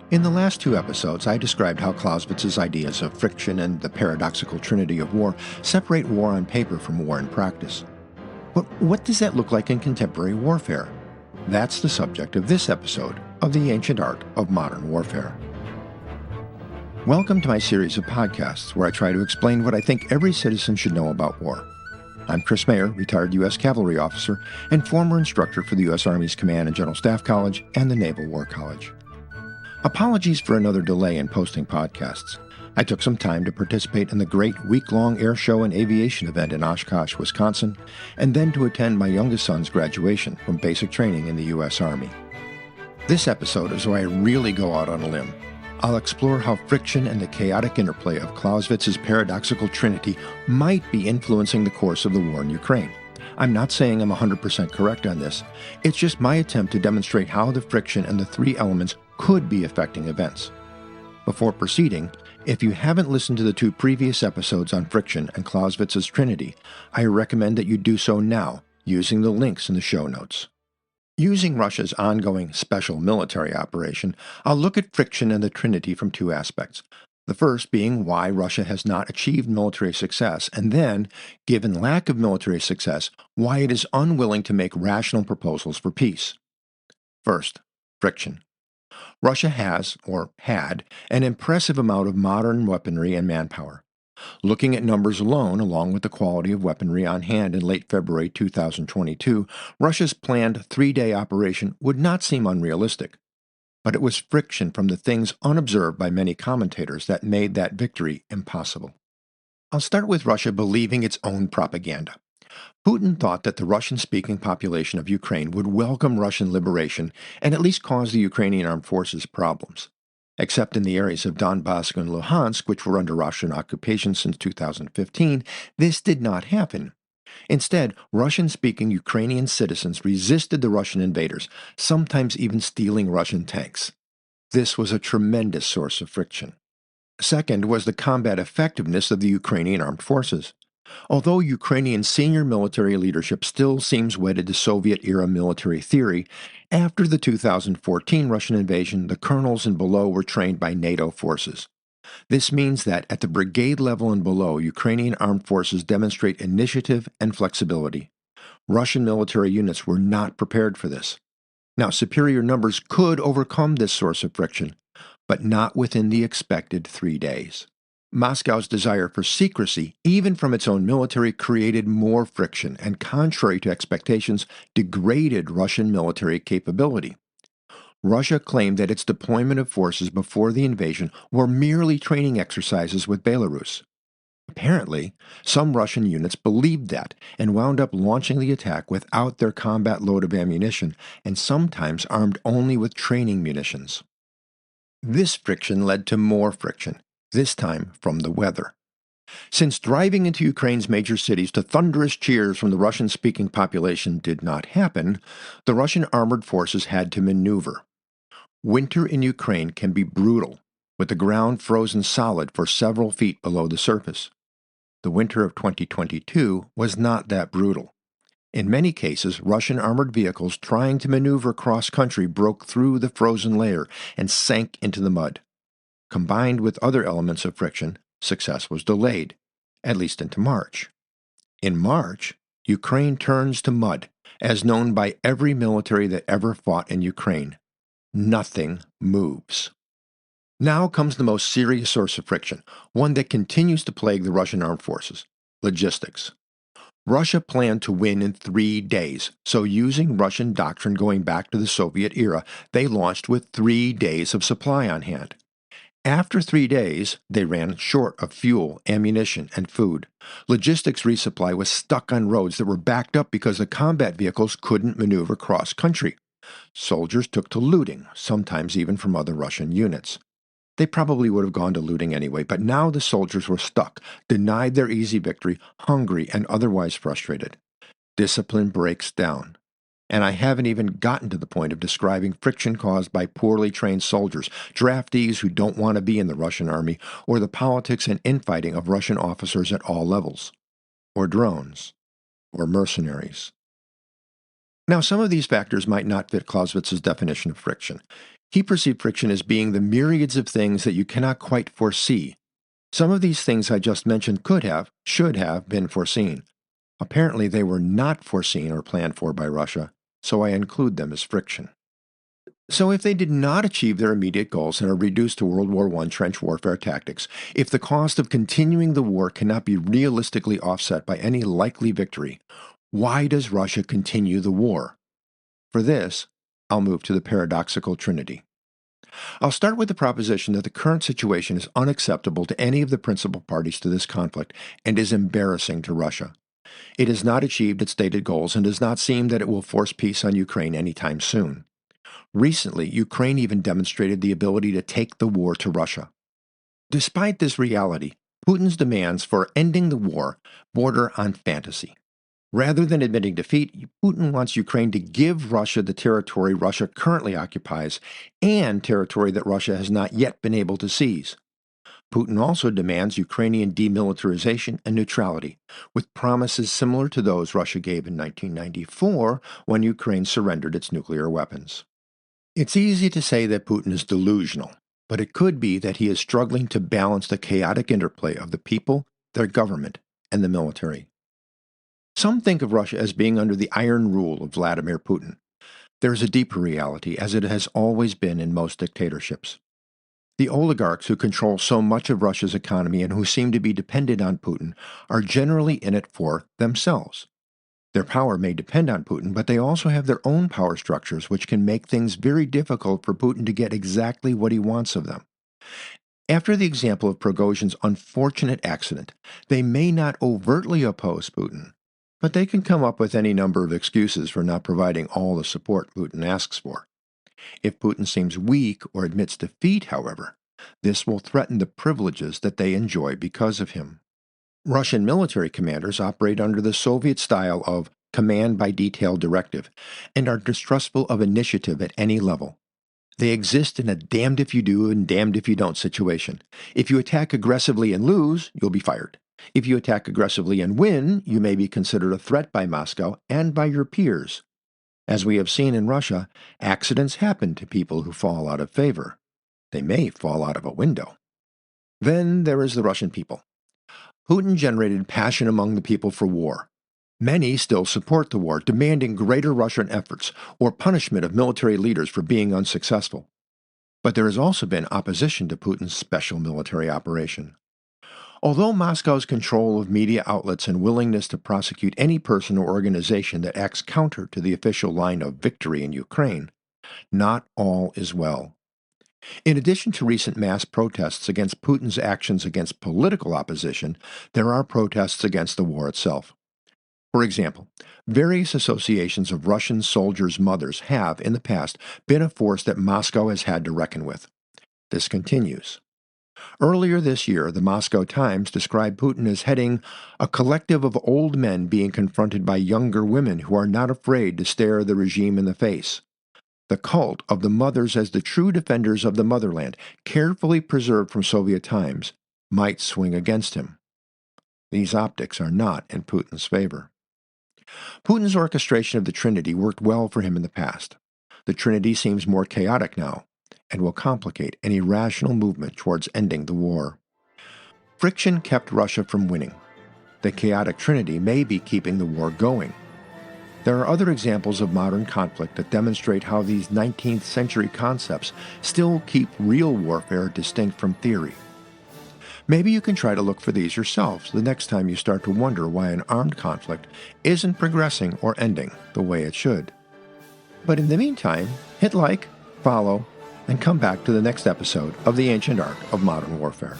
In the last two episodes, I described how Clausewitz's ideas of friction and the paradoxical trinity of war separate war on paper from war in practice. But what does that look like in contemporary warfare? That's the subject of this episode of The Ancient Art of Modern Warfare. Welcome to my series of podcasts where I try to explain what I think every citizen should know about war. I'm Chris Mayer, retired U.S. cavalry officer and former instructor for the U.S. Army's Command and General Staff College and the Naval War College. Apologies for another delay in posting podcasts. I took some time to participate in the great week-long air show and aviation event in Oshkosh, Wisconsin, and then to attend my youngest son's graduation from basic training in the U.S. Army. This episode is where I really go out on a limb. I'll explore how friction and the chaotic interplay of Clausewitz's paradoxical trinity might be influencing the course of the war in Ukraine. I'm not saying I'm 100% correct on this. It's just my attempt to demonstrate how the friction and the three elements could be affecting events. Before proceeding, if you haven't listened to the two previous episodes on friction and Clausewitz's trinity, I recommend that you do so now, using the links in the show notes. Using Russia's ongoing special military operation, I'll look at friction and the trinity from two aspects. The first being why Russia has not achieved military success, and then, given lack of military success, why it is unwilling to make rational proposals for peace. First, friction. Russia has, or had, an impressive amount of modern weaponry and manpower. Looking at numbers alone, along with the quality of weaponry on hand in late February 2022, Russia's planned three-day operation would not seem unrealistic. But it was friction from the things unobserved by many commentators that made that victory impossible. I'll start with Russia believing its own propaganda. Putin thought that the Russian-speaking population of Ukraine would welcome Russian liberation and at least cause the Ukrainian armed forces problems. Except in the areas of Donbass and Luhansk, which were under Russian occupation since 2015, this did not happen. Instead, Russian-speaking Ukrainian citizens resisted the Russian invaders, sometimes even stealing Russian tanks. This was a tremendous source of friction. Second was the combat effectiveness of the Ukrainian armed forces. Although Ukrainian senior military leadership still seems wedded to Soviet-era military theory, after the 2014 Russian invasion, the colonels and below were trained by NATO forces. This means that at the brigade level and below, Ukrainian armed forces demonstrate initiative and flexibility. Russian military units were not prepared for this. Now, superior numbers could overcome this source of friction, but not within the expected 3 days. Moscow's desire for secrecy, even from its own military, created more friction and, contrary to expectations, degraded Russian military capability. Russia claimed that its deployment of forces before the invasion were merely training exercises with Belarus. Apparently, some Russian units believed that and wound up launching the attack without their combat load of ammunition and sometimes armed only with training munitions. This friction led to more friction, this time from the weather. Since driving into Ukraine's major cities to thunderous cheers from the Russian-speaking population did not happen, the Russian armored forces had to maneuver. Winter in Ukraine can be brutal, with the ground frozen solid for several feet below the surface. The winter of 2022 was not that brutal. In many cases, Russian armored vehicles trying to maneuver cross-country broke through the frozen layer and sank into the mud. Combined with other elements of friction, success was delayed, at least into March. In March, Ukraine turns to mud, as known by every military that ever fought in Ukraine. Nothing moves. Now comes the most serious source of friction, one that continues to plague the Russian armed forces: logistics. Russia planned to win in 3 days, so using Russian doctrine going back to the Soviet era, they launched with 3 days of supply on hand. After 3 days, they ran short of fuel, ammunition, and food. Logistics resupply was stuck on roads that were backed up because the combat vehicles couldn't maneuver cross-country. Soldiers took to looting, sometimes even from other Russian units. They probably would have gone to looting anyway, but now the soldiers were stuck, denied their easy victory, hungry, and otherwise frustrated. Discipline breaks down. And I haven't even gotten to the point of describing friction caused by poorly trained soldiers, draftees who don't want to be in the Russian army, or the politics and infighting of Russian officers at all levels, or drones, or mercenaries. Now, some of these factors might not fit Clausewitz's definition of friction. He perceived friction as being the myriads of things that you cannot quite foresee. Some of these things I just mentioned should have been foreseen. Apparently they were not foreseen or planned for by Russia, so I include them as friction. So if they did not achieve their immediate goals and are reduced to World War I trench warfare tactics, if the cost of continuing the war cannot be realistically offset by any likely victory, why does Russia continue the war? For this, I'll move to the paradoxical Trinity. I'll start with the proposition that the current situation is unacceptable to any of the principal parties to this conflict and is embarrassing to Russia. It has not achieved its stated goals and does not seem that it will force peace on Ukraine anytime soon. Recently, Ukraine even demonstrated the ability to take the war to Russia. Despite this reality, Putin's demands for ending the war border on fantasy. Rather than admitting defeat, Putin wants Ukraine to give Russia the territory Russia currently occupies and territory that Russia has not yet been able to seize. Putin also demands Ukrainian demilitarization and neutrality, with promises similar to those Russia gave in 1994 when Ukraine surrendered its nuclear weapons. It's easy to say that Putin is delusional, but it could be that he is struggling to balance the chaotic interplay of the people, their government, and the military. Some think of Russia as being under the iron rule of Vladimir Putin. There is a deeper reality, as it has always been in most dictatorships. The oligarchs who control so much of Russia's economy and who seem to be dependent on Putin are generally in it for themselves. Their power may depend on Putin, but they also have their own power structures which can make things very difficult for Putin to get exactly what he wants of them. After the example of Prigozhin's unfortunate accident, they may not overtly oppose Putin, but they can come up with any number of excuses for not providing all the support Putin asks for. If Putin seems weak or admits defeat, however, this will threaten the privileges that they enjoy because of him. Russian military commanders operate under the Soviet style of command by detail directive and are distrustful of initiative at any level. They exist in a damned if you do and damned if you don't situation. If you attack aggressively and lose, you'll be fired. If you attack aggressively and win, you may be considered a threat by Moscow and by your peers. As we have seen in Russia, accidents happen to people who fall out of favor. They may fall out of a window. Then there is the Russian people. Putin generated passion among the people for war. Many still support the war, demanding greater Russian efforts or punishment of military leaders for being unsuccessful. But there has also been opposition to Putin's special military operation. Although Moscow's control of media outlets and willingness to prosecute any person or organization that acts counter to the official line of victory in Ukraine, not all is well. In addition to recent mass protests against Putin's actions against political opposition, there are protests against the war itself. For example, various associations of Russian soldiers' mothers have, in the past, been a force that Moscow has had to reckon with. This continues. Earlier this year, the Moscow Times described Putin as heading a collective of old men being confronted by younger women who are not afraid to stare the regime in the face. The cult of the mothers as the true defenders of the motherland, carefully preserved from Soviet times, might swing against him. These optics are not in Putin's favor. Putin's orchestration of the Trinity worked well for him in the past. The Trinity seems more chaotic now, and will complicate any rational movement towards ending the war. Friction kept Russia from winning. The chaotic Trinity may be keeping the war going. There are other examples of modern conflict that demonstrate how these 19th century concepts still keep real warfare distinct from theory. Maybe you can try to look for these yourselves the next time you start to wonder why an armed conflict isn't progressing or ending the way it should. But in the meantime, hit like, follow, and come back to the next episode of The Ancient Art of Modern Warfare.